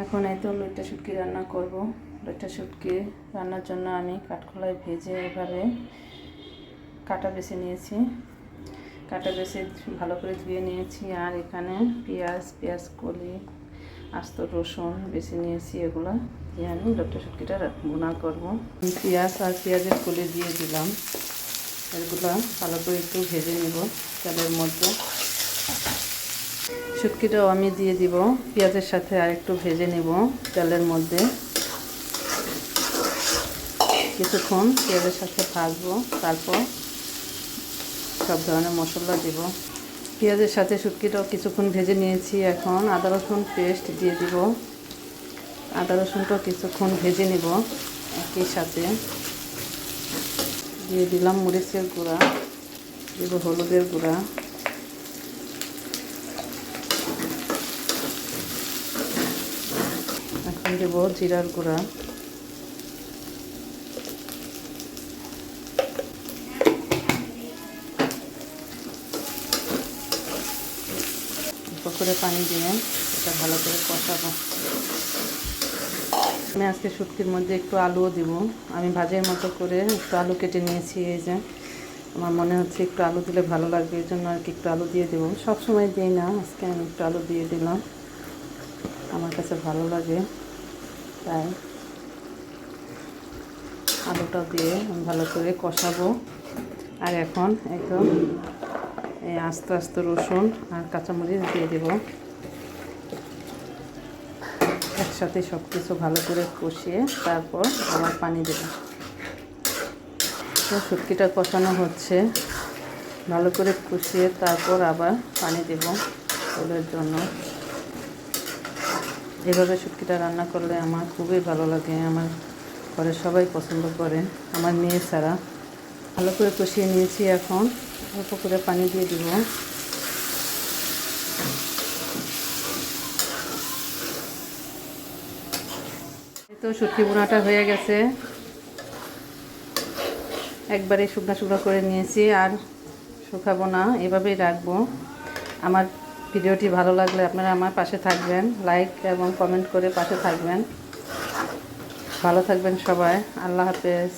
এখন এই তো লইট্টা শুটকি রান্না করব। লইট্টা শুটকি রান্নার জন্য আমি কাঠখোলায় ভেজে এভাবে কাটা বেছে নিয়েছি। কাটা বেছে ভালো করে ধুয়ে নিয়েছি। আর এখানে পেঁয়াজ কলি, আস্ত রসুন বেছে নিয়েছি। এগুলো দিয়ে আমি লইট্টা শুটকিটা ভুনা করব। পেঁয়াজ আর পেঁয়াজের কলি দিয়ে দিলাম। এগুলো ভালো করে একটু ভেজে নেব তেলের মধ্যে। শুটকিটাও আমি দিয়ে দিব পেঁয়াজের সাথে, আর একটু ভেজে নেব তেলের মধ্যে। কিছুক্ষণ পেঁয়াজের সাথে ভাজবো, তারপর সব ধরনের মশলা দেব। পেঁয়াজের সাথে শুটকিটাও কিছুক্ষণ ভেজে নিয়েছি। এখন আদা রসুন পেস্ট দিয়ে দিব। আদা রসুনটাও কিছুক্ষণ ভেজে নেব একই সাথে। দিয়ে দিলাম মরিচের গুঁড়া, দিব হলুদের গুঁড়া, এখন দেব জিরার গুঁড়া, করে পানি দিয়ে এটা ভালো করে কষাবো। আমি আজকে শুটকির মধ্যে একটু আলুও দিব। আমি ভাজের মতো করে একটু আলু কেটে নিয়েছি। এই যে আমার মনে হচ্ছে একটু আলু দিলে ভালো লাগবে, এই জন্য আর কি একটু আলু দিয়ে দেবো। সবসময় দিই না, আজকে আমি একটু আলু দিয়ে দিলাম, আমার কাছে ভালো লাগে তাই। আলুটা দিয়ে আমি ভালো করে কষাবো। আর এখন একদম এই আস্তে আস্তে রসুন আর কাঁচামরিচ দিয়ে দেব। একসাথে সব কিছু ভালো করে কষিয়ে তারপর আবার পানি দেব। তো শুটকিটা কষানো হচ্ছে, ভালো করে কষিয়ে তারপর আবার পানি দেব ওদের জন্য। এভাবে শুটকিটা রান্না করলে আমার খুবই ভালো লাগে। আমার ঘরের সবাই পছন্দ করে, আমার মেয়ে ছাড়া। ভালো করে কষিয়ে নিয়েছি। এখন অল্প করে পানি দিয়ে দিব। তো শুটকি বোনাটা হয়ে গেছে, একবারে শুকনো শুকনো করে নিয়েছি, আর শুকাবো না, এভাবেই রাখবো। আমার ভিডিওটি ভালো লাগলে আপনারা আমার পাশে থাকবেন, লাইক এবং কমেন্ট করে পাশে থাকবেন। ভালো থাকবেন সবাই। আল্লাহ হাফেজ।